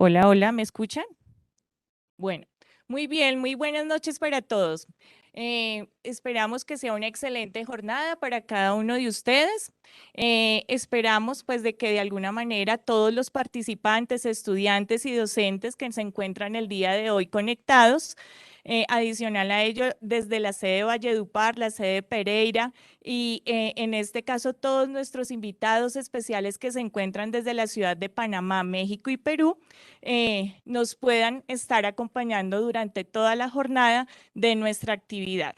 Hola, hola, ¿me escuchan? Bueno, muy bien, muy buenas noches para todos. Esperamos que sea una excelente jornada para cada uno de ustedes. Esperamos pues de que de alguna manera todos los participantes, estudiantes y docentes que se encuentran el día de hoy conectados, adicional a ello desde la sede de Valledupar, la sede de Pereira y en este caso todos nuestros invitados especiales que se encuentran desde la ciudad de Panamá, México y Perú, nos puedan estar acompañando durante toda la jornada de nuestra actividad.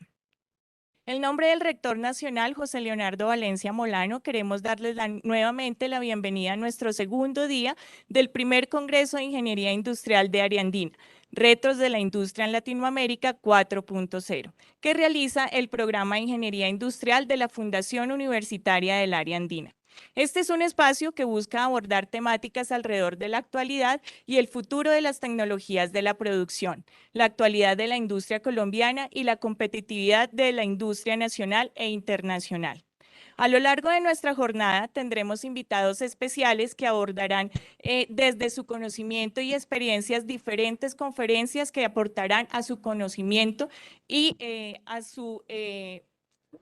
En nombre del rector nacional, José Leonardo Valencia Molano, queremos darles nuevamente la bienvenida a nuestro segundo día del primer Congreso de Ingeniería Industrial de Área Andina, Retos de la Industria en Latinoamérica 4.0, que realiza el programa de Ingeniería Industrial de la Fundación Universitaria del Área Andina. Este es un espacio que busca abordar temáticas alrededor de la actualidad y el futuro de las tecnologías de la producción, la actualidad de la industria colombiana y la competitividad de la industria nacional e internacional. A lo largo de nuestra jornada tendremos invitados especiales que abordarán desde su conocimiento y experiencias diferentes conferencias que aportarán a su conocimiento y a su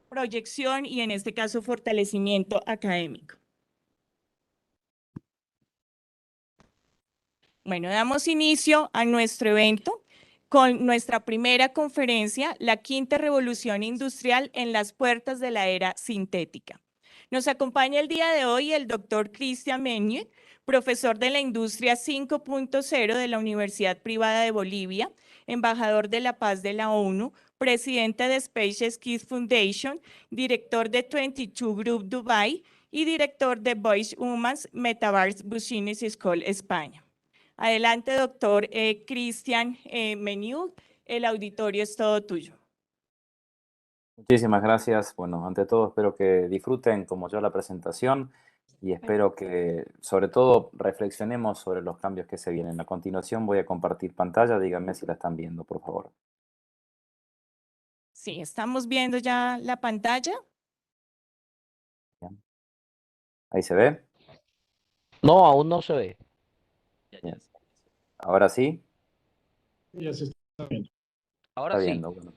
proyección y en este caso fortalecimiento académico. Bueno, damos inicio a nuestro evento con nuestra primera conferencia, la quinta revolución industrial en las puertas de la era sintética. Nos acompaña el día de hoy el doctor Cristian Meñe, profesor de la industria 5.0 de la Universidad Privada de Bolivia, embajador de la paz de la ONU, presidente de Space Kids Foundation, director de 22 Group Dubai y director de Voice Humans Metaverse Business School España. Adelante, doctor Cristian Meniú, el auditorio es todo tuyo. Muchísimas gracias. Bueno, ante todo espero que disfruten como yo la presentación y espero que sobre todo reflexionemos sobre los cambios que se vienen. A continuación voy a compartir pantalla, díganme si la están viendo, por favor. Sí, estamos viendo ya la pantalla. Bien. ¿Ahí se ve? No, aún no se ve. Bien. ¿Ahora sí? Ya se está viendo. Ahora Está sí. viendo. Bueno,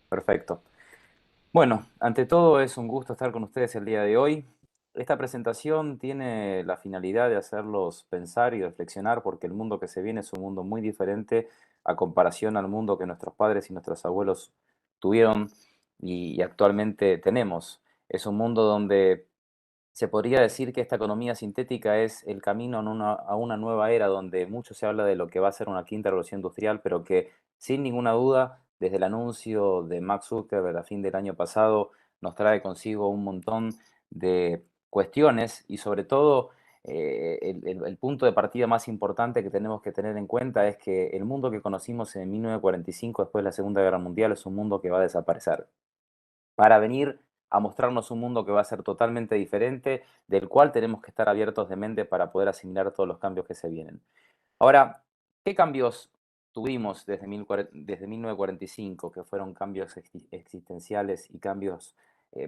perfecto. Bueno, ante todo es un gusto estar con ustedes el día de hoy. Esta presentación tiene la finalidad de hacerlos pensar y reflexionar porque el mundo que se viene es un mundo muy diferente a comparación al mundo que nuestros padres y nuestros abuelos tuvieron y actualmente tenemos. Es un mundo donde se podría decir que esta economía sintética es el camino a una nueva era donde mucho se habla de lo que va a ser una quinta revolución industrial, pero que sin ninguna duda, desde el anuncio de Max Zuckerberg a fin del año pasado, nos trae consigo un montón de cuestiones y sobre todo el punto de partida más importante que tenemos que tener en cuenta es que el mundo que conocimos en 1945, después de la Segunda Guerra Mundial, es un mundo que va a desaparecer para venir a mostrarnos un mundo que va a ser totalmente diferente, del cual tenemos que estar abiertos de mente para poder asimilar todos los cambios que se vienen. Ahora, ¿qué cambios tuvimos desde 1945, que fueron cambios existenciales y cambios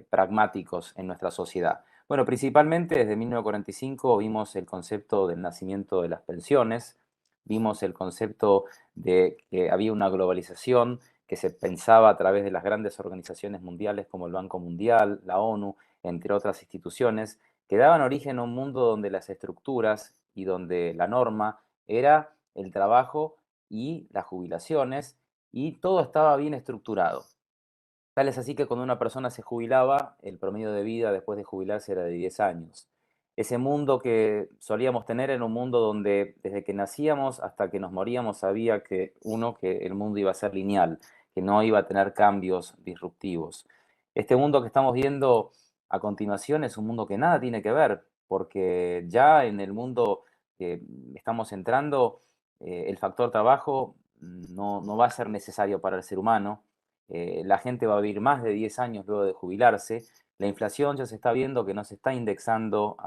pragmáticos en nuestra sociedad? Bueno, principalmente desde 1945 vimos el concepto del nacimiento de las pensiones, vimos el concepto de que había una globalización que se pensaba a través de las grandes organizaciones mundiales como el Banco Mundial, la ONU, entre otras instituciones, que daban origen a un mundo donde las estructuras y donde la norma era el trabajo y las jubilaciones y todo estaba bien estructurado. Tal es así que cuando una persona se jubilaba, el promedio de vida después de jubilarse era de 10 años. Ese mundo que solíamos tener era un mundo donde desde que nacíamos hasta que nos moríamos sabía que el mundo iba a ser lineal, que no iba a tener cambios disruptivos. Este mundo que estamos viendo a continuación es un mundo que nada tiene que ver, porque ya en el mundo que estamos entrando, el factor trabajo no va a ser necesario para el ser humano. La gente va a vivir más de 10 años luego de jubilarse. La inflación ya se está viendo que no se está indexando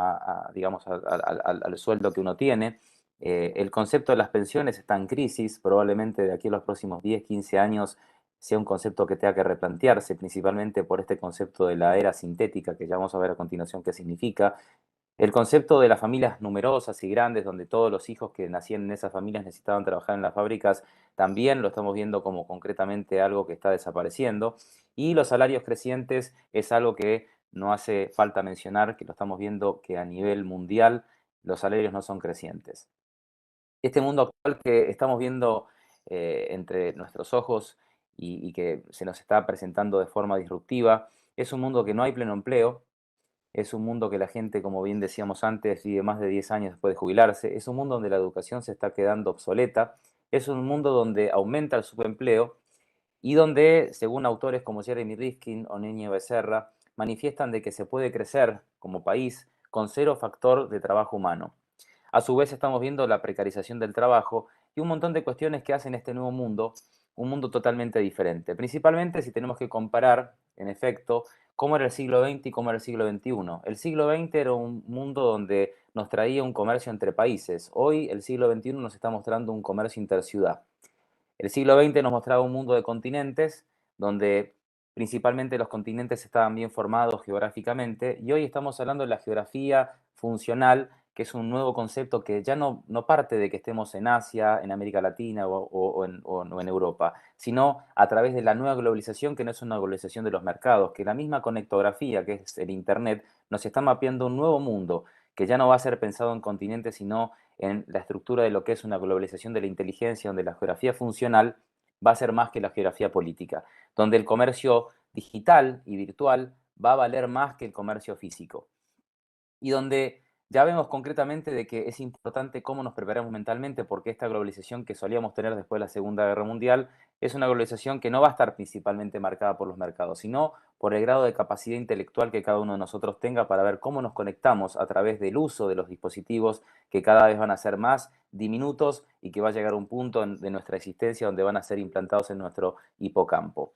digamos, al sueldo que uno tiene. El concepto de las pensiones está en crisis, probablemente de aquí a los próximos 10, 15 años sea un concepto que tenga que replantearse, principalmente por este concepto de la era sintética, que ya vamos a ver a continuación qué significa. El concepto de las familias numerosas y grandes, donde todos los hijos que nacían en esas familias necesitaban trabajar en las fábricas, también lo estamos viendo como concretamente algo que está desapareciendo. Y los salarios crecientes es algo que no hace falta mencionar, que lo estamos viendo que a nivel mundial los salarios no son crecientes. Este mundo actual que estamos viendo entre nuestros ojos y que se nos está presentando de forma disruptiva, es un mundo que no hay pleno empleo, es un mundo que la gente, como bien decíamos antes, vive más de 10 años después de jubilarse. Es un mundo donde la educación se está quedando obsoleta. Es un mundo donde aumenta el subempleo y donde, según autores como Jeremy Rifkin o Niño Becerra, manifiestan de que se puede crecer como país con cero factor de trabajo humano. A su vez estamos viendo la precarización del trabajo y un montón de cuestiones que hacen este nuevo mundo un mundo totalmente diferente. Principalmente si tenemos que comparar, en efecto, cómo era el siglo XX y cómo era el siglo XXI. El siglo XX era un mundo donde nos traía un comercio entre países. Hoy el siglo XXI nos está mostrando un comercio interciudad. El siglo XX nos mostraba un mundo de continentes donde principalmente los continentes estaban bien formados geográficamente y hoy estamos hablando de la geografía funcional, que es un nuevo concepto que ya no parte de que estemos en Asia, en América Latina o en Europa, sino a través de la nueva globalización, que no es una globalización de los mercados, que la misma conectografía, que es el Internet, nos está mapeando un nuevo mundo que ya no va a ser pensado en continentes, sino en la estructura de lo que es una globalización de la inteligencia, donde la geografía funcional va a ser más que la geografía política, donde el comercio digital y virtual va a valer más que el comercio físico, y donde ya vemos concretamente de que es importante cómo nos preparamos mentalmente, porque esta globalización que solíamos tener después de la Segunda Guerra Mundial es una globalización que no va a estar principalmente marcada por los mercados, sino por el grado de capacidad intelectual que cada uno de nosotros tenga para ver cómo nos conectamos a través del uso de los dispositivos que cada vez van a ser más diminutos y que va a llegar a un punto de nuestra existencia donde van a ser implantados en nuestro hipocampo.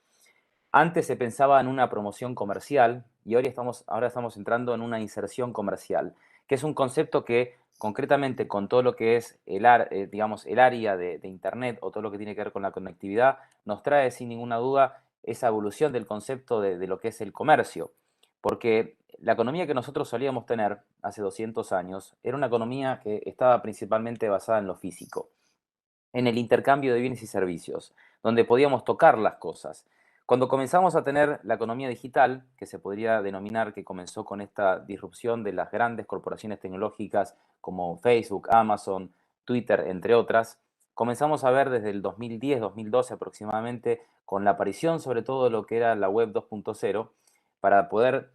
Antes se pensaba en una promoción comercial y ahora estamos entrando en una inserción comercial, que es un concepto que concretamente con todo lo que es digamos, el área de Internet o todo lo que tiene que ver con la conectividad, nos trae sin ninguna duda esa evolución del concepto de lo que es el comercio. Porque la economía que nosotros solíamos tener hace 200 años era una economía que estaba principalmente basada en lo físico, en el intercambio de bienes y servicios, donde podíamos tocar las cosas. Cuando comenzamos a tener la economía digital, que se podría denominar que comenzó con esta disrupción de las grandes corporaciones tecnológicas como Facebook, Amazon, Twitter, entre otras, comenzamos a ver desde el 2010, 2012 aproximadamente, con la aparición sobre todo de lo que era la web 2.0, para poder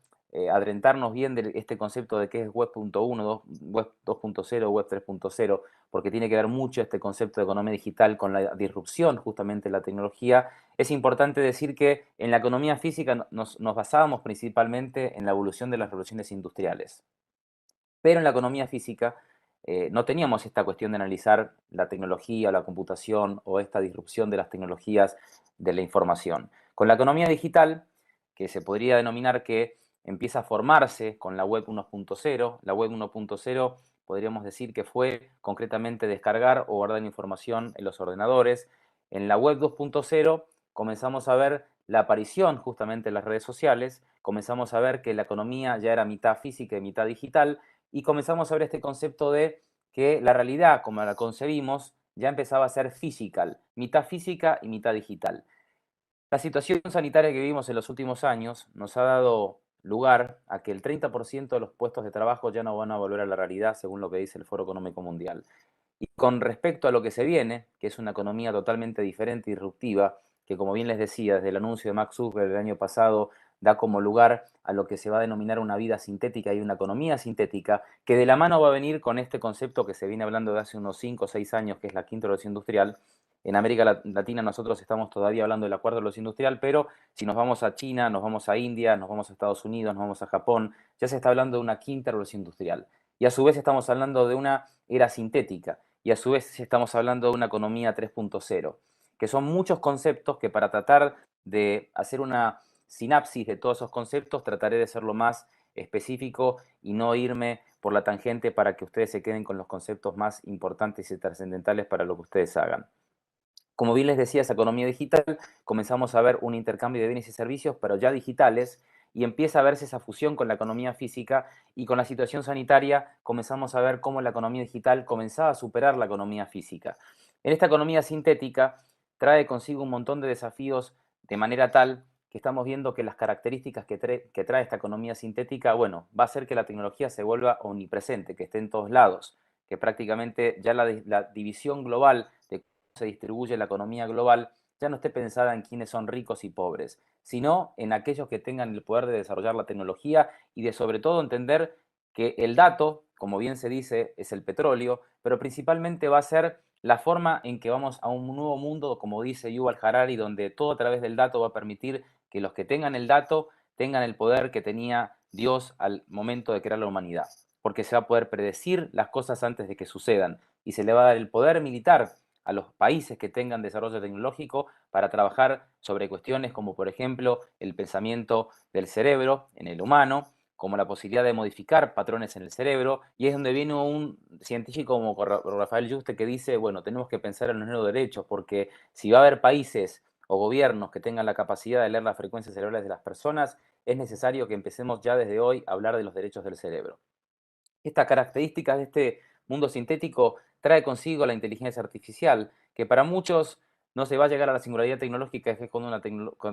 adrentarnos bien de este concepto de qué es web 1.1, web 2.0, web 3.0, porque tiene que ver mucho este concepto de economía digital con la disrupción justamente de la tecnología. Es importante decir que en la economía física nos basábamos principalmente en la evolución de las revoluciones industriales, pero en la economía física no teníamos esta cuestión de analizar la tecnología o la computación o esta disrupción de las tecnologías de la información. Con la economía digital, que se podría denominar que empieza a formarse con la web 1.0, la web 1.0 podríamos decir que fue concretamente descargar o guardar información en los ordenadores. En la web 2.0 comenzamos a ver la aparición justamente de las redes sociales, comenzamos a ver que la economía ya era mitad física y mitad digital, y comenzamos a ver este concepto de que la realidad, como la concebimos, ya empezaba a ser physical, mitad física y mitad digital. La situación sanitaria que vivimos en los últimos años nos ha dado lugar a que el 30% de los puestos de trabajo ya no van a volver a la realidad, según lo que dice el Foro Económico Mundial. Y con respecto a lo que se viene, que es una economía totalmente diferente y disruptiva, que como bien les decía, desde el anuncio de Max Zuckerberg el año pasado, da como lugar a lo que se va a denominar una vida sintética y una economía sintética, que de la mano va a venir con este concepto que se viene hablando de hace unos 5 o 6 años, que es la quinta revolución industrial. En América Latina nosotros estamos todavía hablando de la cuarta revolución industrial, pero si nos vamos a China, nos vamos a India, nos vamos a Estados Unidos, nos vamos a Japón, ya se está hablando de una quinta revolución industrial. Y a su vez estamos hablando de una era sintética. Y a su vez estamos hablando de una economía 3.0, que son muchos conceptos que para tratar de hacer una sinapsis de todos esos conceptos trataré de ser lo más específico y no irme por la tangente para que ustedes se queden con los conceptos más importantes y trascendentales para lo que ustedes hagan. Como bien les decía, esa economía digital, comenzamos a ver un intercambio de bienes y servicios, pero ya digitales, y empieza a verse esa fusión con la economía física, y con la situación sanitaria comenzamos a ver cómo la economía digital comenzaba a superar la economía física. En esta economía sintética trae consigo un montón de desafíos de manera tal que estamos viendo que las características que trae esta economía sintética, bueno, va a hacer que la tecnología se vuelva omnipresente, que esté en todos lados, que prácticamente ya la división global de cómo se distribuye la economía global ya no esté pensada en quiénes son ricos y pobres, sino en aquellos que tengan el poder de desarrollar la tecnología y de sobre todo entender que el dato, como bien se dice, es el petróleo, pero principalmente va a ser la forma en que vamos a un nuevo mundo, como dice Yuval Harari, donde todo a través del dato va a permitir que los que tengan el dato tengan el poder que tenía Dios al momento de crear la humanidad, porque se va a poder predecir las cosas antes de que sucedan y se le va a dar el poder militar a los países que tengan desarrollo tecnológico para trabajar sobre cuestiones como, por ejemplo, el pensamiento del cerebro en el humano, como la posibilidad de modificar patrones en el cerebro, y es donde viene un científico como Rafael Yuste que dice, bueno, tenemos que pensar en los neuroderechos, porque si va a haber países o gobiernos que tengan la capacidad de leer las frecuencias cerebrales de las personas, es necesario que empecemos ya desde hoy a hablar de los derechos del cerebro. Estas características de este mundo sintético trae consigo la inteligencia artificial, que para muchos no se va a llegar a la singularidad tecnológica, es que con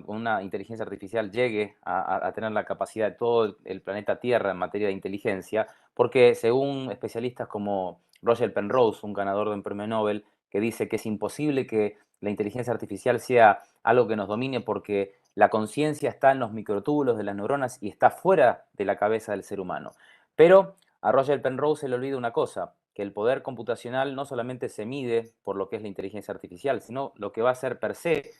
una inteligencia artificial llegue a tener la capacidad de todo el planeta Tierra en materia de inteligencia, porque según especialistas como Roger Penrose, un ganador de un premio Nobel, que dice que es imposible que la inteligencia artificial sea algo que nos domine porque la conciencia está en los microtúbulos de las neuronas y está fuera de la cabeza del ser humano. Pero a Roger Penrose se le olvida una cosa, que el poder computacional no solamente se mide por lo que es la inteligencia artificial, sino lo que va a ser per se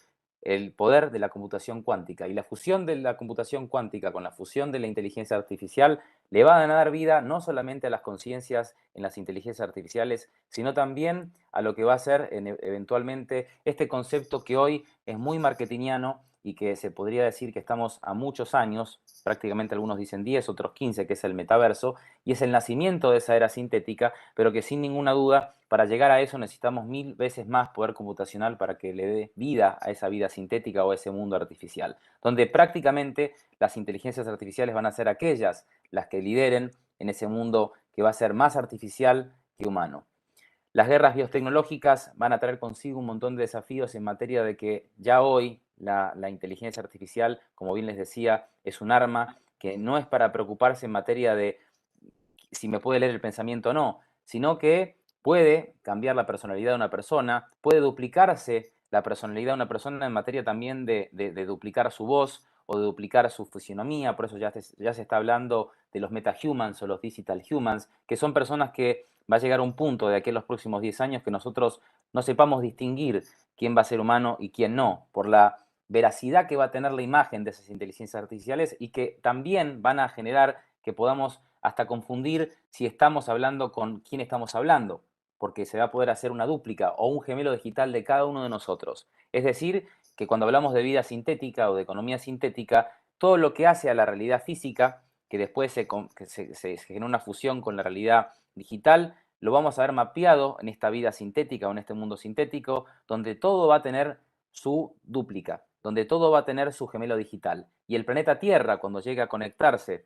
el poder de la computación cuántica. Y la fusión de la computación cuántica con la fusión de la inteligencia artificial le va a dar vida no solamente a las conciencias en las inteligencias artificiales, sino también a lo que va a ser eventualmente este concepto que hoy es muy marketingiano y que se podría decir que estamos a muchos años, prácticamente algunos dicen 10, otros 15, que es el metaverso, y es el nacimiento de esa era sintética, pero que sin ninguna duda, para llegar a eso necesitamos 1000 veces más poder computacional para que le dé vida a esa vida sintética o a ese mundo artificial, donde prácticamente las inteligencias artificiales van a ser aquellas las que lideren en ese mundo que va a ser más artificial que humano. Las guerras biotecnológicas van a traer consigo un montón de desafíos en materia de que ya hoy la inteligencia artificial, como bien les decía, es un arma que no es para preocuparse en materia de si me puede leer el pensamiento o no, sino que puede cambiar la personalidad de una persona, puede duplicarse la personalidad de una persona en materia también de duplicar su voz o de duplicar su fisionomía, por eso ya se está hablando de los metahumans o los digital humans, que son personas que va a llegar a un punto de aquí a los próximos 10 años que nosotros no sepamos distinguir quién va a ser humano y quién no, por la veracidad que va a tener la imagen de esas inteligencias artificiales y que también van a generar que podamos hasta confundir si estamos hablando con quién estamos hablando, porque se va a poder hacer una dúplica o un gemelo digital de cada uno de nosotros. Es decir, que cuando hablamos de vida sintética o de economía sintética, todo lo que hace a la realidad física, que después se genera una fusión con la realidad digital, lo vamos a ver mapeado en esta vida sintética o en este mundo sintético, donde todo va a tener su dúplica, donde todo va a tener su gemelo digital. Y el planeta Tierra, cuando llegue a conectarse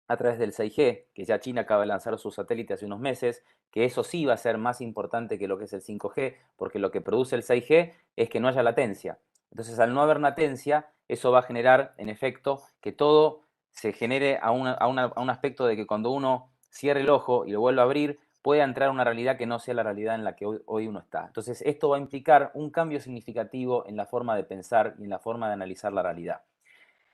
a través del 6G, que ya China acaba de lanzar su satélite hace unos meses, que eso sí va a ser más importante que lo que es el 5G, porque lo que produce el 6G es que no haya latencia. Entonces, al no haber latencia, eso va a generar, en efecto, que todo se genere a un aspecto de que cuando uno cierre el ojo y lo vuelva a abrir, pueda entrar a una realidad que no sea la realidad en la que hoy uno está. Entonces, esto va a implicar un cambio significativo en la forma de pensar y en la forma de analizar la realidad.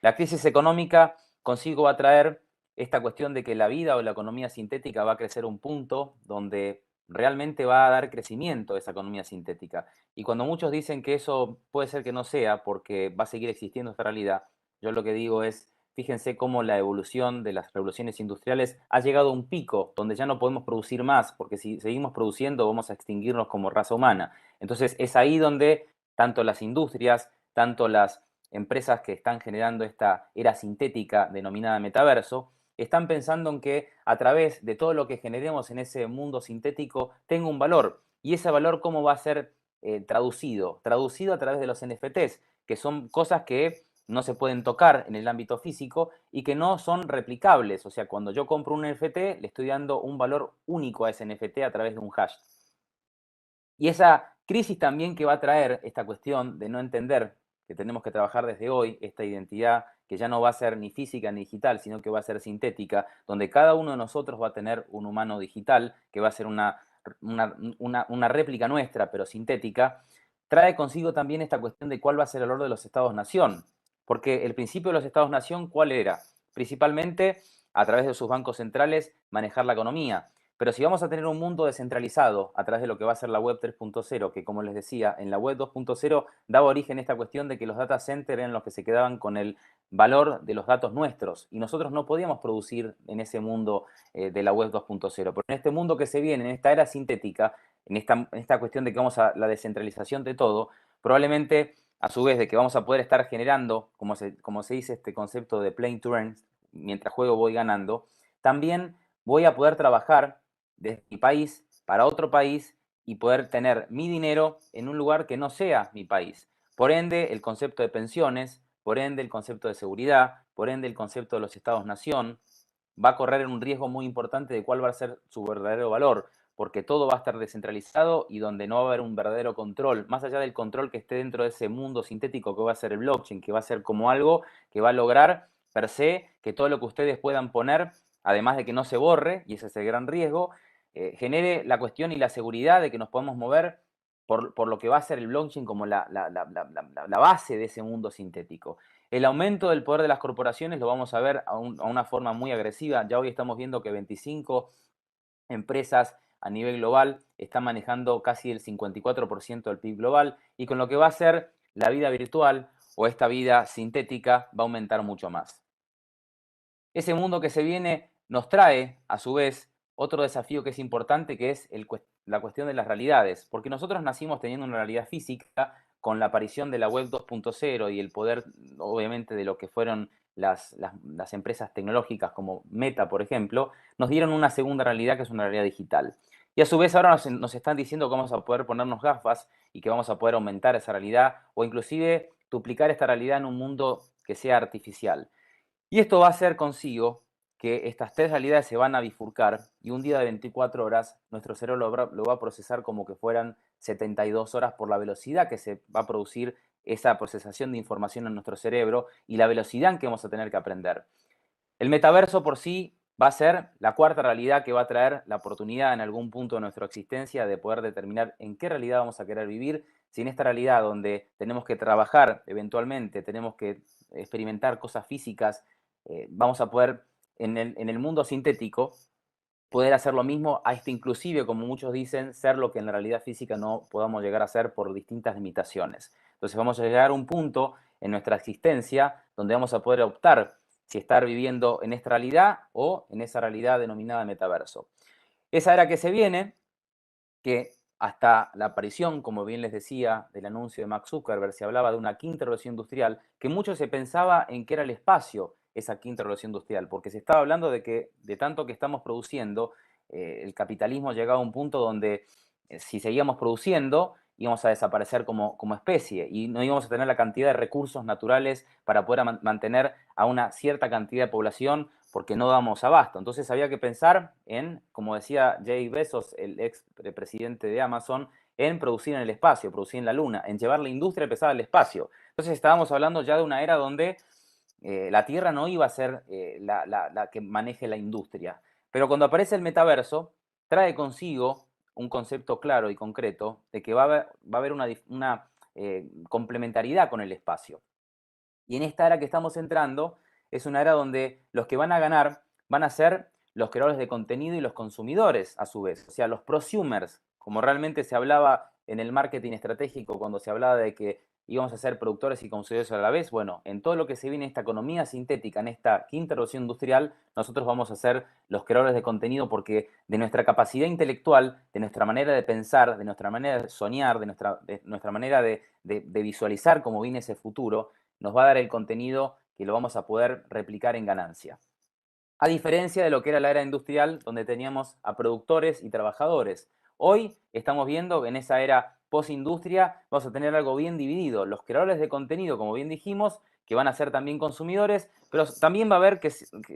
La crisis económica consigo va a traer esta cuestión de que la vida o la economía sintética va a crecer un punto donde realmente va a dar crecimiento a esa economía sintética. Y cuando muchos dicen que eso puede ser que no sea porque va a seguir existiendo esta realidad, yo lo que digo es, fíjense cómo la evolución de las revoluciones industriales ha llegado a un pico donde ya no podemos producir más, porque si seguimos produciendo vamos a extinguirnos como raza humana. Entonces es ahí donde tanto las industrias, tanto las empresas que están generando esta era sintética denominada metaverso, están pensando en que a través de todo lo que generemos en ese mundo sintético tenga un valor. Y ese valor, ¿cómo va a ser traducido? Traducido a través de los NFTs, que son cosas que no se pueden tocar en el ámbito físico y que no son replicables. O sea, cuando yo compro un NFT, le estoy dando un valor único a ese NFT a través de un hash. Y esa crisis también que va a traer esta cuestión de no entender que tenemos que trabajar desde hoy esta identidad que ya no va a ser ni física ni digital, sino que va a ser sintética, donde cada uno de nosotros va a tener un humano digital, que va a ser una réplica nuestra, pero sintética, trae consigo también esta cuestión de cuál va a ser el valor de los estados-nación. Porque el principio de los estados-nación, ¿cuál era? Principalmente, a través de sus bancos centrales, manejar la economía. Pero si vamos a tener un mundo descentralizado a través de lo que va a ser la web 3.0, que como les decía, en la web 2.0 daba origen a esta cuestión de que los data centers eran los que se quedaban con el valor de los datos nuestros y nosotros no podíamos producir en ese mundo de la web 2.0. Pero en este mundo que se viene, en esta era sintética, en esta cuestión de que vamos a la descentralización de todo, probablemente a su vez de que vamos a poder estar generando, como se dice este concepto de playing to earn, mientras juego voy ganando, también voy a poder trabajar desde mi país para otro país y poder tener mi dinero en un lugar que no sea mi país. Por ende, el concepto de pensiones, por ende, el concepto de seguridad, por ende, el concepto de los estados-nación, va a correr en un riesgo muy importante de cuál va a ser su verdadero valor, porque todo va a estar descentralizado y donde no va a haber un verdadero control, más allá del control que esté dentro de ese mundo sintético que va a ser el blockchain, que va a ser como algo que va a lograr per se que todo lo que ustedes puedan poner, además de que no se borre, y ese es el gran riesgo, genere la cuestión y la seguridad de que nos podemos mover por lo que va a ser el blockchain como la base de ese mundo sintético. El aumento del poder de las corporaciones lo vamos a ver a una forma muy agresiva. Ya hoy estamos viendo que 25 empresas a nivel global están manejando casi el 54% del PIB global y con lo que va a ser la vida virtual o esta vida sintética va a aumentar mucho más. Ese mundo que se viene nos trae, a su vez, otro desafío que es importante, que es la cuestión de las realidades, porque nosotros nacimos teniendo una realidad física con la aparición de la web 2.0 y el poder, obviamente, de lo que fueron las empresas tecnológicas como Meta, por ejemplo, nos dieron una segunda realidad que es una realidad digital. Y a su vez ahora nos están diciendo que vamos a poder ponernos gafas y que vamos a poder aumentar esa realidad o inclusive duplicar esta realidad en un mundo que sea artificial. Y esto va a hacer consigo que estas tres realidades se van a bifurcar y un día de 24 horas nuestro cerebro lo va a procesar como que fueran 72 horas por la velocidad que se va a producir esa procesación de información en nuestro cerebro y la velocidad en que vamos a tener que aprender. El metaverso por sí va a ser la cuarta realidad que va a traer la oportunidad en algún punto de nuestra existencia de poder determinar en qué realidad vamos a querer vivir, si en esta realidad donde tenemos que trabajar eventualmente, tenemos que experimentar cosas físicas, vamos a poder en el mundo sintético poder hacer lo mismo, a inclusive, como muchos dicen, ser lo que en la realidad física no podamos llegar a ser por distintas limitaciones. Entonces vamos a llegar a un punto en nuestra existencia donde vamos a poder optar si estar viviendo en esta realidad o en esa realidad denominada metaverso. Esa era que se viene, que hasta la aparición, como bien les decía, del anuncio de Mark Zuckerberg, se hablaba de una quinta revolución industrial, que mucho se pensaba en qué era el espacio, esa quinta revolución industrial, porque se estaba hablando de que de tanto que estamos produciendo, el capitalismo llegaba a un punto donde si seguíamos produciendo íbamos a desaparecer como especie y no íbamos a tener la cantidad de recursos naturales para poder mantener a una cierta cantidad de población porque no damos abasto. Entonces había que pensar en, como decía Jay Bezos, el ex presidente de Amazon, en producir en el espacio, producir en la luna, en llevar la industria pesada al espacio. Entonces estábamos hablando ya de una era donde la Tierra no iba a ser la que maneje la industria. Pero cuando aparece el metaverso, trae consigo un concepto claro y concreto de que va a haber una complementariedad con el espacio. Y en esta era que estamos entrando, es una era donde los que van a ganar van a ser los creadores de contenido y los consumidores a su vez, o sea, los prosumers, como realmente se hablaba en el marketing estratégico cuando se hablaba de que íbamos a ser productores y consumidores a la vez. Bueno, en todo lo que se viene en esta economía sintética, en esta quinta revolución industrial, nosotros vamos a ser los creadores de contenido porque de nuestra capacidad intelectual, de nuestra manera de pensar, de nuestra manera de soñar, de nuestra manera de visualizar cómo viene ese futuro, nos va a dar el contenido que lo vamos a poder replicar en ganancia. A diferencia de lo que era la era industrial, donde teníamos a productores y trabajadores. Hoy estamos viendo que en esa era post-industria vamos a tener algo bien dividido. Los creadores de contenido, como bien dijimos, que van a ser también consumidores, pero también va a haber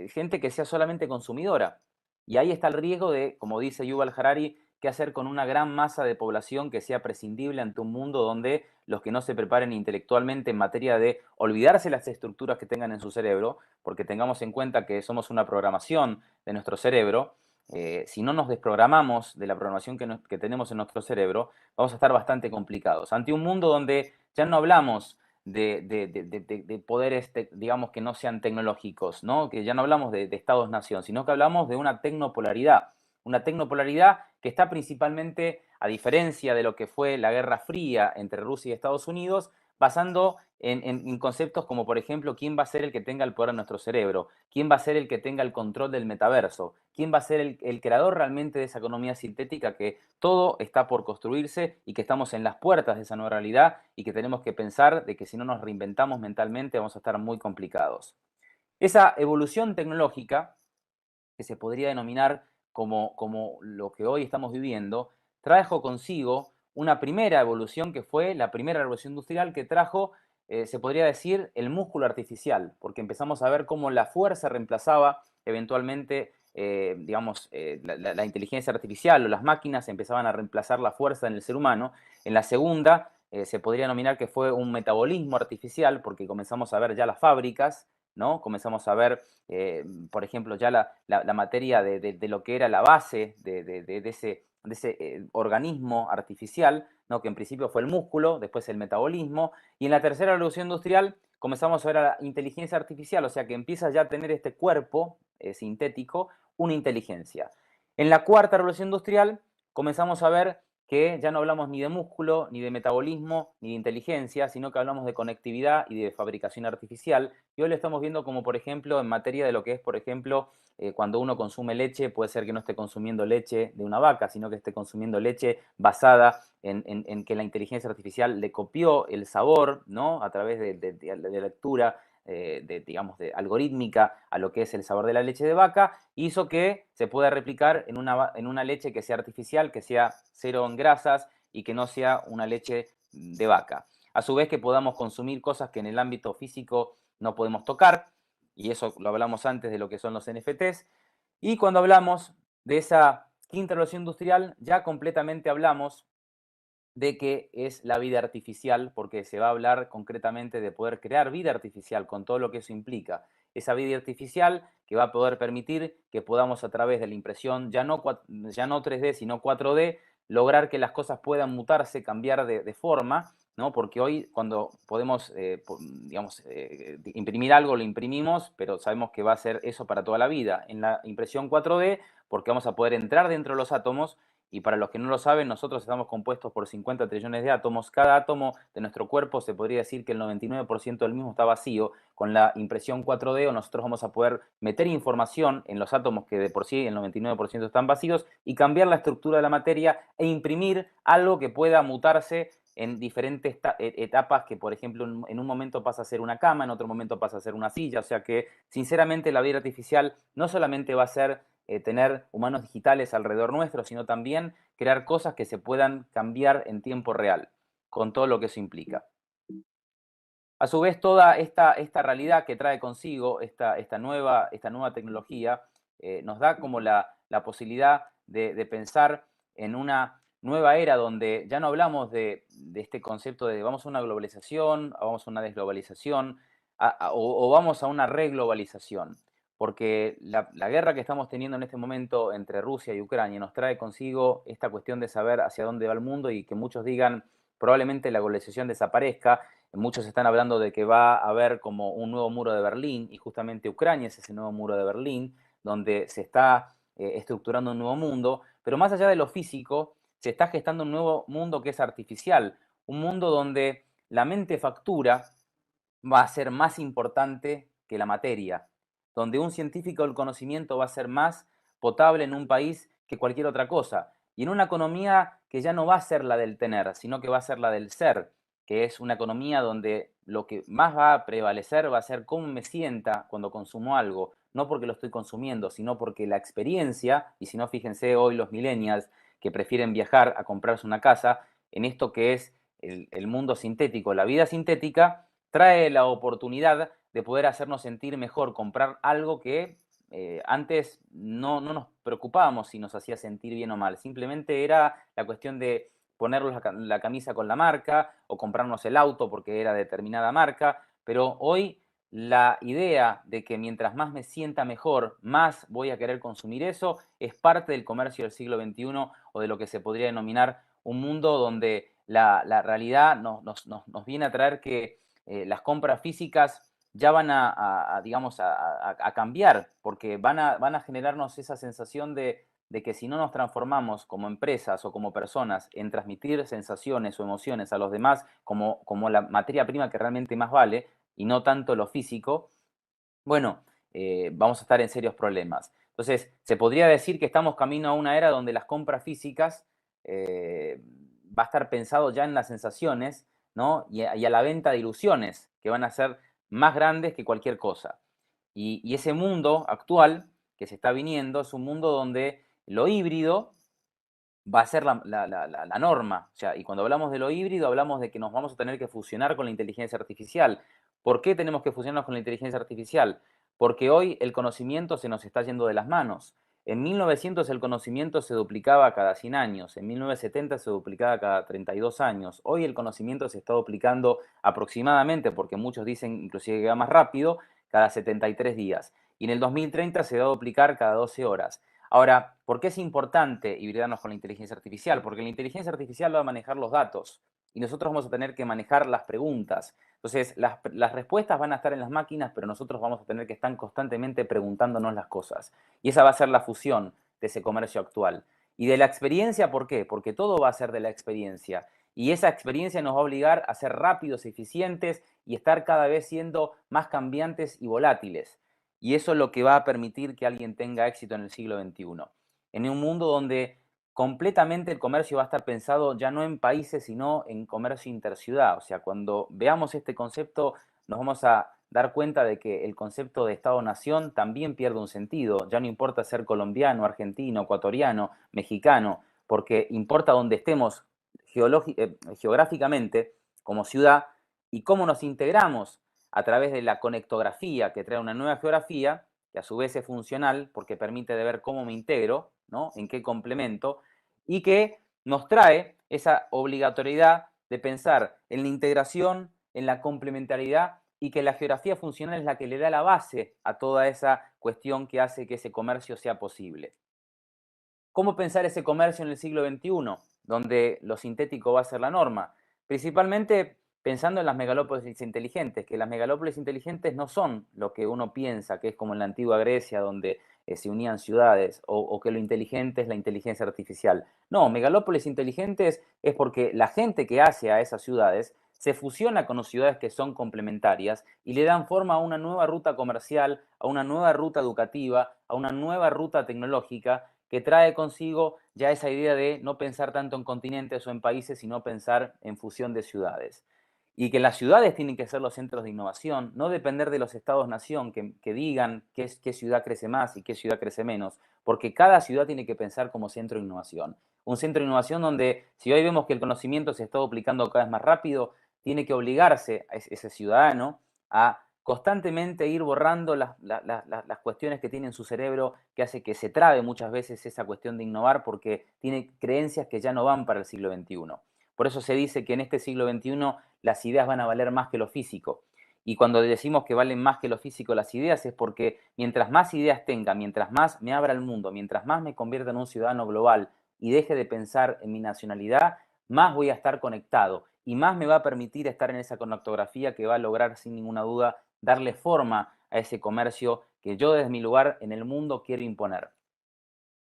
gente que sea solamente consumidora. Y ahí está el riesgo de, como dice Yuval Harari, qué hacer con una gran masa de población que sea prescindible ante un mundo donde los que no se preparen intelectualmente en materia de olvidarse las estructuras que tengan en su cerebro, porque tengamos en cuenta que somos una programación de nuestro cerebro. Si no nos desprogramamos de la programación que tenemos en nuestro cerebro, vamos a estar bastante complicados. Ante un mundo donde ya no hablamos de poderes, digamos, que no sean tecnológicos, ¿no? Que ya no hablamos de estados-nación, sino que hablamos de una tecnopolaridad que está principalmente, a diferencia de lo que fue la Guerra Fría entre Rusia y Estados Unidos, basando en conceptos como, por ejemplo, quién va a ser el que tenga el poder en nuestro cerebro, quién va a ser el que tenga el control del metaverso, quién va a ser el creador realmente de esa economía sintética, que todo está por construirse y que estamos en las puertas de esa nueva realidad y que tenemos que pensar de que si no nos reinventamos mentalmente vamos a estar muy complicados. Esa evolución tecnológica, que se podría denominar como lo que hoy estamos viviendo, trajo consigo una primera evolución que fue la primera revolución industrial, que trajo, se podría decir, el músculo artificial, porque empezamos a ver cómo la fuerza reemplazaba eventualmente, digamos, la inteligencia artificial, o las máquinas empezaban a reemplazar la fuerza en el ser humano. En la segunda, se podría denominar que fue un metabolismo artificial, porque comenzamos a ver ya las fábricas, ¿no? Comenzamos a ver, por ejemplo, ya la materia de lo que era la base de ese organismo artificial, ¿no? Que en principio fue el músculo, después el metabolismo, y en la tercera revolución industrial comenzamos a ver a la inteligencia artificial, o sea que empieza ya a tener este cuerpo sintético una inteligencia. En la cuarta revolución industrial comenzamos a ver que ya no hablamos ni de músculo, ni de metabolismo, ni de inteligencia, sino que hablamos de conectividad y de fabricación artificial. Y hoy lo estamos viendo como, por ejemplo, en materia de lo que es, por ejemplo, cuando uno consume leche, puede ser que no esté consumiendo leche de una vaca, sino que esté consumiendo leche basada en que la inteligencia artificial le copió el sabor, ¿no? A través de lectura, digamos, de algorítmica a lo que es el sabor de la leche de vaca, hizo que se pueda replicar en una leche que sea artificial, que sea cero en grasas y que no sea una leche de vaca. A su vez que podamos consumir cosas que en el ámbito físico no podemos tocar, y eso lo hablamos antes de lo que son los NFTs. Y cuando hablamos de esa quinta revolución industrial, ya completamente hablamos de qué es la vida artificial, porque se va a hablar concretamente de poder crear vida artificial con todo lo que eso implica. Esa vida artificial que va a poder permitir que podamos, a través de la impresión ya no 3D, sino 4D, lograr que las cosas puedan mutarse, cambiar de forma, ¿no? Porque hoy cuando podemos, digamos, imprimir algo, lo imprimimos, pero sabemos que va a ser eso para toda la vida. En la impresión 4D, porque vamos a poder entrar dentro de los átomos. Y para los que no lo saben, nosotros estamos compuestos por 50 trillones de átomos. Cada átomo de nuestro cuerpo se podría decir que el 99% del mismo está vacío. Con la impresión 4D nosotros vamos a poder meter información en los átomos que de por sí el 99% están vacíos y cambiar la estructura de la materia e imprimir algo que pueda mutarse en diferentes etapas, que por ejemplo en un momento pasa a ser una cama, en otro momento pasa a ser una silla. O sea que sinceramente la vida artificial no solamente va a ser tener humanos digitales alrededor nuestro, sino también crear cosas que se puedan cambiar en tiempo real, con todo lo que eso implica. A su vez, toda esta realidad que trae consigo esta nueva tecnología nos da como la posibilidad de pensar en una nueva era donde ya no hablamos de este concepto de vamos a una globalización, vamos a una desglobalización, o vamos a una reglobalización, porque la guerra que estamos teniendo en este momento entre Rusia y Ucrania nos trae consigo esta cuestión de saber hacia dónde va el mundo, y que muchos digan probablemente la globalización desaparezca. Muchos están hablando de que va a haber como un nuevo muro de Berlín, y justamente Ucrania es ese nuevo muro de Berlín, donde se está estructurando un nuevo mundo, pero más allá de lo físico, se está gestando un nuevo mundo que es artificial, un mundo donde la mente factura va a ser más importante que la materia, donde un científico del conocimiento va a ser más potable en un país que cualquier otra cosa, y en una economía que ya no va a ser la del tener, sino que va a ser la del ser, que es una economía donde lo que más va a prevalecer va a ser cómo me sienta cuando consumo algo, no porque lo estoy consumiendo, sino porque la experiencia, y si no, fíjense hoy los millennials que prefieren viajar a comprarse una casa, en esto que es el mundo sintético, la vida sintética, trae la oportunidad de poder hacernos sentir mejor, comprar algo que antes no nos preocupábamos si nos hacía sentir bien o mal. Simplemente era la cuestión de ponernos la camisa con la marca o comprarnos el auto porque era determinada marca, pero hoy la idea de que mientras más me sienta mejor, más voy a querer consumir eso, es parte del comercio del siglo XXI o de lo que se podría denominar un mundo donde la realidad nos viene a traer que las compras físicas ya van digamos, a cambiar, porque van a generarnos esa sensación de que si no nos transformamos como empresas o como personas en transmitir sensaciones o emociones a los demás como la materia prima que realmente más vale, y no tanto lo físico, bueno, vamos a estar en serios problemas. Entonces, se podría decir que estamos camino a una era donde las compras físicas va a estar pensado ya en las sensaciones, ¿no? Y a la venta de ilusiones, que van a ser más grandes que cualquier cosa. Y ese mundo actual que se está viniendo es un mundo donde lo híbrido va a ser la norma. O sea, y cuando hablamos de lo híbrido, hablamos de que nos vamos a tener que fusionar con la inteligencia artificial. ¿Por qué tenemos que fusionarnos con la inteligencia artificial? Porque hoy el conocimiento se nos está yendo de las manos. En 1900 el conocimiento se duplicaba cada 100 años, en 1970 se duplicaba cada 32 años. Hoy el conocimiento se está duplicando aproximadamente, porque muchos dicen inclusive que va más rápido, cada 73 días. Y en el 2030 se va a duplicar cada 12 horas. Ahora, ¿por qué es importante hibridarnos con la inteligencia artificial? Porque la inteligencia artificial va a manejar los datos y nosotros vamos a tener que manejar las preguntas. Entonces, las respuestas van a estar en las máquinas, pero nosotros vamos a tener que estar constantemente preguntándonos las cosas. Y esa va a ser la fusión de ese comercio actual. Y de la experiencia, ¿por qué? Porque todo va a ser de la experiencia. Y esa experiencia nos va a obligar a ser rápidos, eficientes y estar cada vez siendo más cambiantes y volátiles. Y eso es lo que va a permitir que alguien tenga éxito en el siglo XXI. En un mundo donde completamente el comercio va a estar pensado ya no en países, sino en comercio interciudad. O sea, cuando veamos este concepto, nos vamos a dar cuenta de que el concepto de Estado-nación también pierde un sentido. Ya no importa ser colombiano, argentino, ecuatoriano, mexicano, porque importa donde estemos geográficamente como ciudad y cómo nos integramos a través de la conectografía, que trae una nueva geografía, que a su vez es funcional porque permite de ver cómo me integro, ¿no? En qué complemento, y que nos trae esa obligatoriedad de pensar en la integración, en la complementariedad, y que la geografía funcional es la que le da la base a toda esa cuestión que hace que ese comercio sea posible. ¿Cómo pensar ese comercio en el siglo XXI, donde lo sintético va a ser la norma? Principalmente pensando en las megalópolis inteligentes, que las megalópolis inteligentes no son lo que uno piensa, que es como en la antigua Grecia, donde se unían ciudades, o que lo inteligente es la inteligencia artificial. No, megalópolis inteligentes es porque la gente que hace a esas ciudades se fusiona con ciudades que son complementarias y le dan forma a una nueva ruta comercial, a una nueva ruta educativa, a una nueva ruta tecnológica que trae consigo ya esa idea de no pensar tanto en continentes o en países, sino pensar en fusión de ciudades. Y que las ciudades tienen que ser los centros de innovación, no depender de los estados-nación que digan qué ciudad crece más y qué ciudad crece menos, porque cada ciudad tiene que pensar como centro de innovación. Un centro de innovación donde, si hoy vemos que el conocimiento se está duplicando cada vez más rápido, tiene que obligarse a ese ciudadano a constantemente ir borrando las cuestiones que tiene en su cerebro, que hace que se trabe muchas veces esa cuestión de innovar porque tiene creencias que ya no van para el siglo XXI. Por eso se dice que en este siglo XXI las ideas van a valer más que lo físico. Y cuando decimos que valen más que lo físico las ideas es porque mientras más ideas tenga, mientras más me abra el mundo, mientras más me convierta en un ciudadano global y deje de pensar en mi nacionalidad, más voy a estar conectado y más me va a permitir estar en esa conectografía que va a lograr sin ninguna duda darle forma a ese comercio que yo desde mi lugar en el mundo quiero imponer.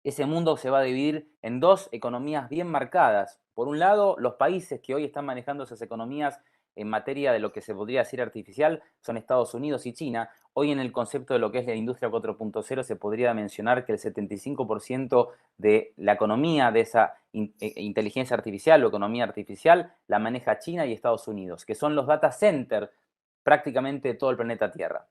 Ese mundo se va a dividir en dos economías bien marcadas. Por un lado, los países que hoy están manejando esas economías en materia de lo que se podría decir artificial son Estados Unidos y China. Hoy en el concepto de lo que es la industria 4.0 se podría mencionar que el 75% de la economía de esa inteligencia artificial o economía artificial la maneja China y Estados Unidos, que son los data centers prácticamente de todo el planeta Tierra.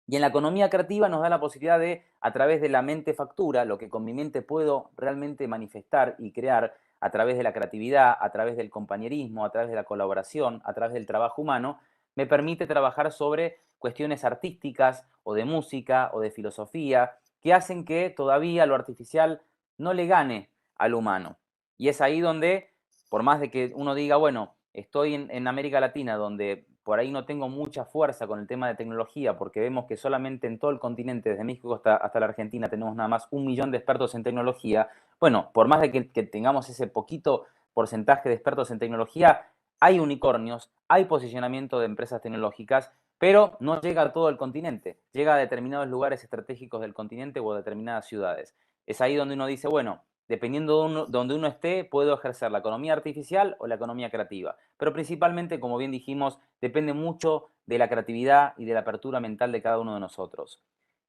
Y en la economía creativa nos da la posibilidad de, a través de la mente factura, lo que con mi mente puedo realmente manifestar y crear a través de la creatividad, a través del compañerismo, a través de la colaboración, a través del trabajo humano, me permite trabajar sobre cuestiones artísticas o de música o de filosofía que hacen que todavía lo artificial no le gane al humano. Y es ahí donde, por más de que uno diga, bueno, estoy en América Latina, donde por ahí no tengo mucha fuerza con el tema de tecnología, porque vemos que solamente en todo el continente, desde México hasta la Argentina, tenemos nada más 1 millón de expertos en tecnología. Bueno, por más de que tengamos ese poquito porcentaje de expertos en tecnología, hay unicornios, hay posicionamiento de empresas tecnológicas, pero no llega a todo el continente, llega a determinados lugares estratégicos del continente o a determinadas ciudades. Es ahí donde uno dice, bueno, dependiendo de donde uno esté, puedo ejercer la economía artificial o la economía creativa. Pero principalmente, como bien dijimos, depende mucho de la creatividad y de la apertura mental de cada uno de nosotros.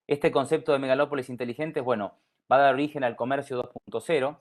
Este concepto de megalópolis inteligentes, bueno, va a dar origen al comercio 2.0,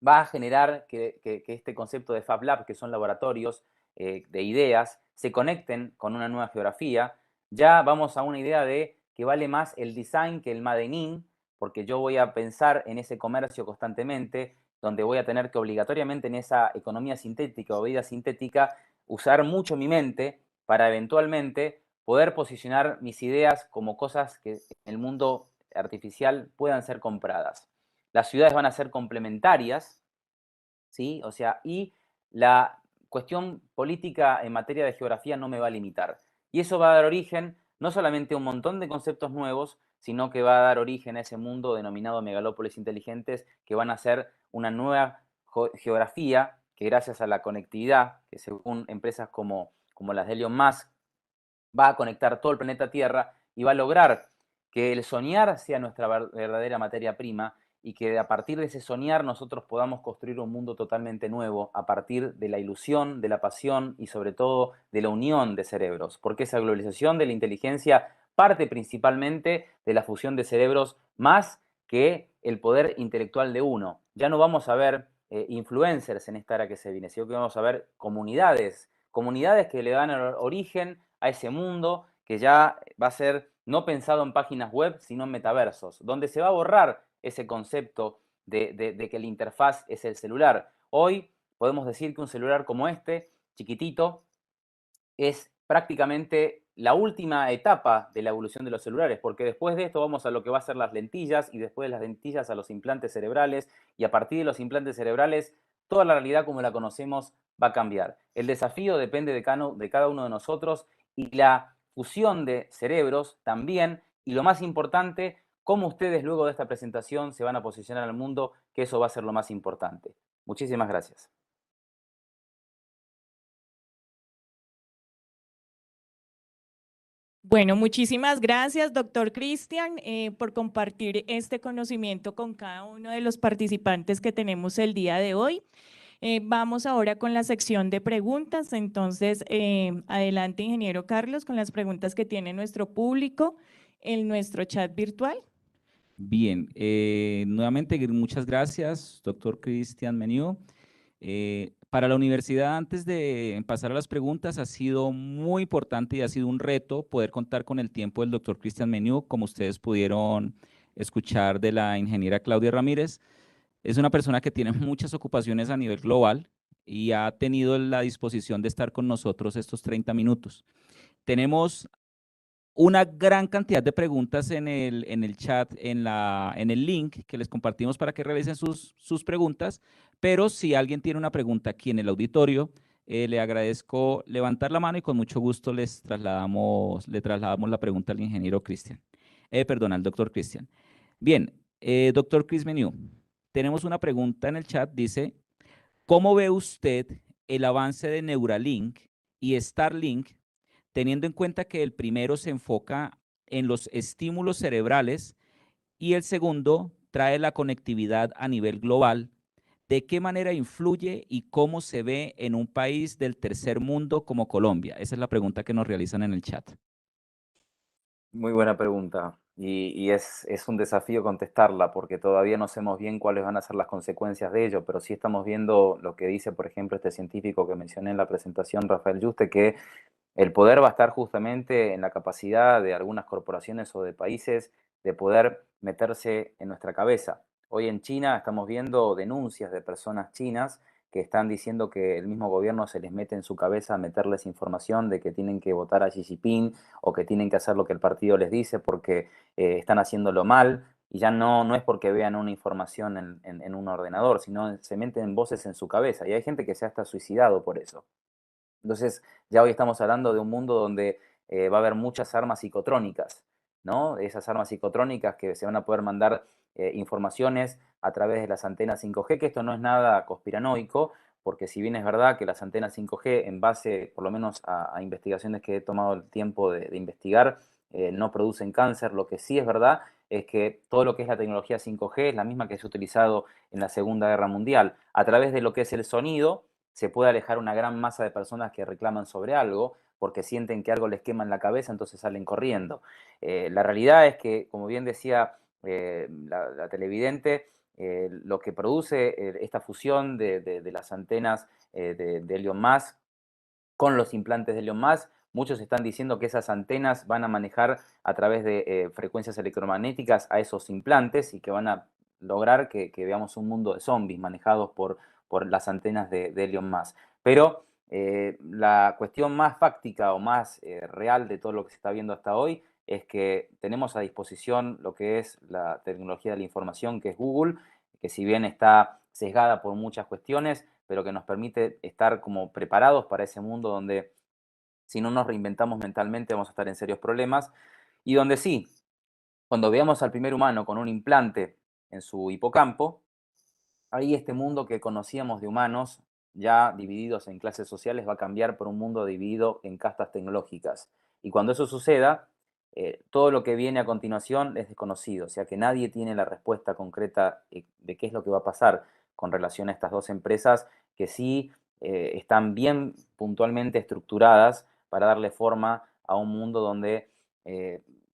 va a generar que este concepto de Fab Lab, que son laboratorios de ideas, se conecten con una nueva geografía. Ya vamos a una idea de que vale más el design que el made in, porque yo voy a pensar en ese comercio constantemente, donde voy a tener que obligatoriamente en esa economía sintética o vida sintética usar mucho mi mente para eventualmente poder posicionar mis ideas como cosas que en el mundo artificial puedan ser compradas. Las ciudades van a ser complementarias, ¿sí? O sea, y la cuestión política en materia de geografía no me va a limitar. Y eso va a dar origen no solamente a un montón de conceptos nuevos, sino que va a dar origen a ese mundo denominado megalópolis inteligentes, que van a ser una nueva geografía que gracias a la conectividad, que según empresas como las de Elon Musk, va a conectar todo el planeta Tierra y va a lograr que el soñar sea nuestra verdadera materia prima y que a partir de ese soñar nosotros podamos construir un mundo totalmente nuevo a partir de la ilusión, de la pasión y sobre todo de la unión de cerebros, porque esa globalización de la inteligencia parte principalmente de la fusión de cerebros más que el poder intelectual de uno. Ya no vamos a ver influencers en esta era que se viene, sino que vamos a ver comunidades que le dan origen a ese mundo que ya va a ser no pensado en páginas web, sino en metaversos, donde se va a borrar ese concepto de que la interfaz es el celular. Hoy podemos decir que un celular como este, chiquitito, es prácticamente la última etapa de la evolución de los celulares, porque después de esto vamos a lo que va a ser las lentillas y después de las lentillas a los implantes cerebrales y a partir de los implantes cerebrales toda la realidad como la conocemos va a cambiar. El desafío depende de cada uno de nosotros y la fusión de cerebros también y lo más importante, cómo ustedes luego de esta presentación se van a posicionar al mundo, que eso va a ser lo más importante. Muchísimas gracias. Bueno, muchísimas gracias, doctor Cristian, por compartir este conocimiento con cada uno de los participantes que tenemos el día de hoy. Vamos ahora con la sección de preguntas. Entonces, adelante, ingeniero Carlos, con las preguntas que tiene nuestro público en nuestro chat virtual. Bien, nuevamente muchas gracias, doctor Cristian Meniú. Para la universidad, antes de pasar a las preguntas, ha sido muy importante y ha sido un reto poder contar con el tiempo del doctor Cristian Meniú, como ustedes pudieron escuchar de la ingeniera Claudia Ramírez. Es una persona que tiene muchas ocupaciones a nivel global y ha tenido la disposición de estar con nosotros estos 30 minutos. Tenemos una gran cantidad de preguntas en el chat, en el link que les compartimos para que realicen sus preguntas, pero si alguien tiene una pregunta aquí en el auditorio, le agradezco levantar la mano y con mucho gusto le trasladamos la pregunta al ingeniero Cristian. Perdón, al doctor Cristian. Bien, doctor Chris Meniú, tenemos una pregunta en el chat, dice, ¿cómo ve usted el avance de Neuralink y Starlink, teniendo en cuenta que el primero se enfoca en los estímulos cerebrales y el segundo trae la conectividad a nivel global? ¿De qué manera influye y cómo se ve en un país del tercer mundo como Colombia? Esa es la pregunta que nos realizan en el chat. Muy buena pregunta y es un desafío contestarla porque todavía no sabemos bien cuáles van a ser las consecuencias de ello, pero sí estamos viendo lo que dice, por ejemplo, este científico que mencioné en la presentación, Rafael Yuste, que el poder va a estar justamente en la capacidad de algunas corporaciones o de países de poder meterse en nuestra cabeza. Hoy en China estamos viendo denuncias de personas chinas que están diciendo que el mismo gobierno se les mete en su cabeza a meterles información de que tienen que votar a Xi Jinping o que tienen que hacer lo que el partido les dice porque están haciéndolo mal. Y ya no es porque vean una información en un ordenador, sino se meten voces en su cabeza. Y hay gente que se ha hasta suicidado por eso. Entonces, ya hoy estamos hablando de un mundo donde va a haber muchas armas psicotrónicas, ¿no? Esas armas psicotrónicas que se van a poder mandar informaciones a través de las antenas 5G, que esto no es nada conspiranoico, porque si bien es verdad que las antenas 5G, en base por lo menos a investigaciones que he tomado el tiempo de investigar, no producen cáncer, lo que sí es verdad es que todo lo que es la tecnología 5G es la misma que se ha utilizado en la Segunda Guerra Mundial. A través de lo que es el sonido, se puede alejar una gran masa de personas que reclaman sobre algo porque sienten que algo les quema en la cabeza, entonces salen corriendo. La realidad es que, como bien decía la televidente, lo que produce esta fusión de las antenas de Elon Musk con los implantes de Elon Musk, muchos están diciendo que esas antenas van a manejar a través de frecuencias electromagnéticas a esos implantes y que van a lograr que veamos un mundo de zombies manejados por las antenas de Elon Musk. Pero la cuestión más fáctica o más real de todo lo que se está viendo hasta hoy es que tenemos a disposición lo que es la tecnología de la información, que es Google, que si bien está sesgada por muchas cuestiones, pero que nos permite estar como preparados para ese mundo donde si no nos reinventamos mentalmente vamos a estar en serios problemas, y donde sí, cuando veamos al primer humano con un implante en su hipocampo, ahí este mundo que conocíamos de humanos ya divididos en clases sociales va a cambiar por un mundo dividido en castas tecnológicas. Y cuando eso suceda, todo lo que viene a continuación es desconocido, o sea que nadie tiene la respuesta concreta de qué es lo que va a pasar con relación a estas dos empresas que sí están bien puntualmente estructuradas para darle forma a un mundo donde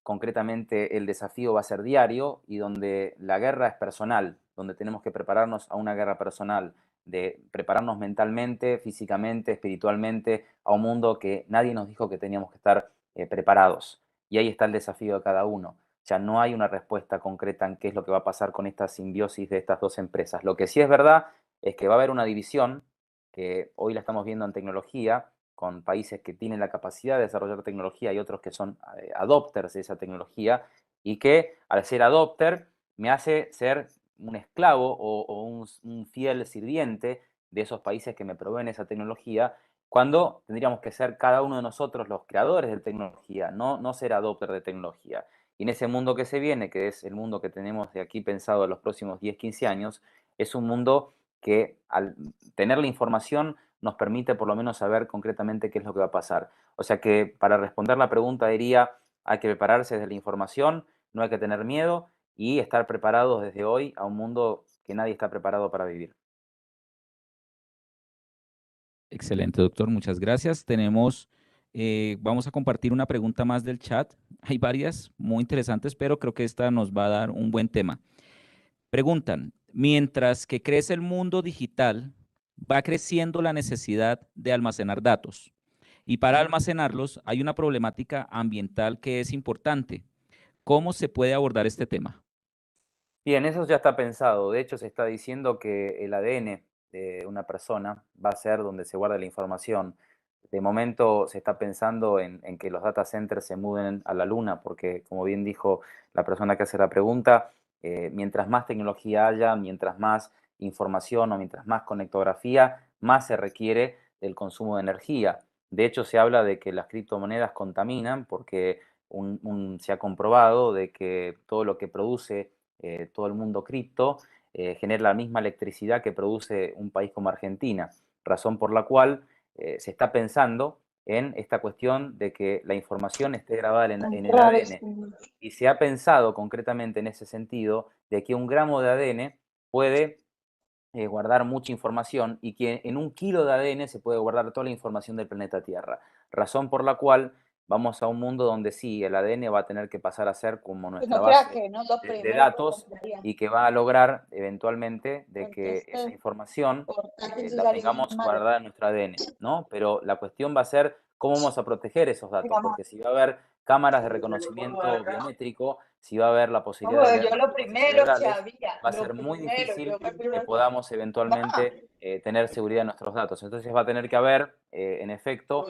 concretamente el desafío va a ser diario y donde la guerra es personal, donde tenemos que prepararnos a una guerra personal, de prepararnos mentalmente, físicamente, espiritualmente, a un mundo que nadie nos dijo que teníamos que estar preparados. Y ahí está el desafío de cada uno. Ya no hay una respuesta concreta en qué es lo que va a pasar con esta simbiosis de estas dos empresas. Lo que sí es verdad es que va a haber una división, que hoy la estamos viendo en tecnología, con países que tienen la capacidad de desarrollar tecnología y otros que son adopters de esa tecnología, y que al ser adopter me hace ser un esclavo o un fiel sirviente de esos países que me proveen esa tecnología, cuando tendríamos que ser cada uno de nosotros los creadores de tecnología, no ser adopter de tecnología. Y en ese mundo que se viene, que es el mundo que tenemos de aquí pensado en los próximos 10, 15 años, es un mundo que al tener la información nos permite por lo menos saber concretamente qué es lo que va a pasar. O sea que para responder la pregunta diría, hay que prepararse desde la información, no hay que tener miedo y estar preparados desde hoy a un mundo que nadie está preparado para vivir. Excelente, doctor. Muchas gracias. Vamos a compartir una pregunta más del chat. Hay varias muy interesantes, pero creo que esta nos va a dar un buen tema. Preguntan, mientras que crece el mundo digital, va creciendo la necesidad de almacenar datos. Y para almacenarlos hay una problemática ambiental que es importante. ¿Cómo se puede abordar este tema? Bien, eso ya está pensado. De hecho, se está diciendo que el ADN de una persona va a ser donde se guarda la información. De momento se está pensando en que los data centers se muden a la luna, porque como bien dijo la persona que hace la pregunta, mientras más tecnología haya, mientras más información o mientras más conectografía, más se requiere del consumo de energía. De hecho, se habla de que las criptomonedas contaminan porque se ha comprobado de que todo lo que produce todo el mundo cripto genera la misma electricidad que produce un país como Argentina, razón por la cual se está pensando en esta cuestión de que la información esté grabada en el ADN. Y se ha pensado concretamente en ese sentido de que un gramo de ADN puede guardar mucha información y que en 1 kilo de ADN se puede guardar toda la información del planeta Tierra. Razón por la cual vamos a un mundo donde sí, el ADN va a tener que pasar a ser como nuestra base de datos y que va a lograr eventualmente de que esa información la tengamos guardada en nuestro ADN, ¿no? Pero la cuestión va a ser cómo vamos a proteger esos datos, porque si va a haber cámaras de reconocimiento biométrico, si va a haber la posibilidad de ver Yo lo las primero que cerebrales, había, va a lo ser muy primero, difícil yo me que primero, podamos eventualmente tener seguridad de nuestros datos. Entonces va a tener que haber, en efecto,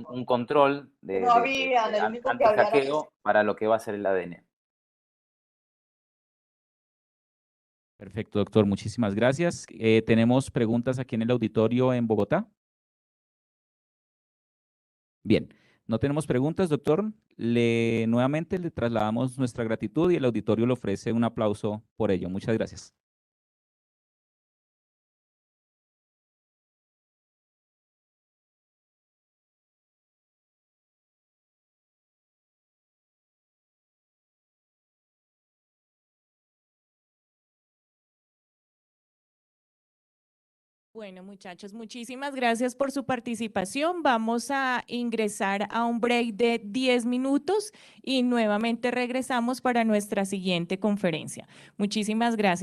un control no había, el único que había era anti-hackeo para lo que va a ser el ADN. Perfecto, doctor. Muchísimas gracias. ¿Tenemos preguntas aquí en el auditorio en Bogotá? Bien, no tenemos preguntas, doctor. Nuevamente le trasladamos nuestra gratitud y el auditorio le ofrece un aplauso por ello. Muchas gracias. Bueno, muchachos, muchísimas gracias por su participación. Vamos a ingresar a un break de 10 minutos y nuevamente regresamos para nuestra siguiente conferencia. Muchísimas gracias.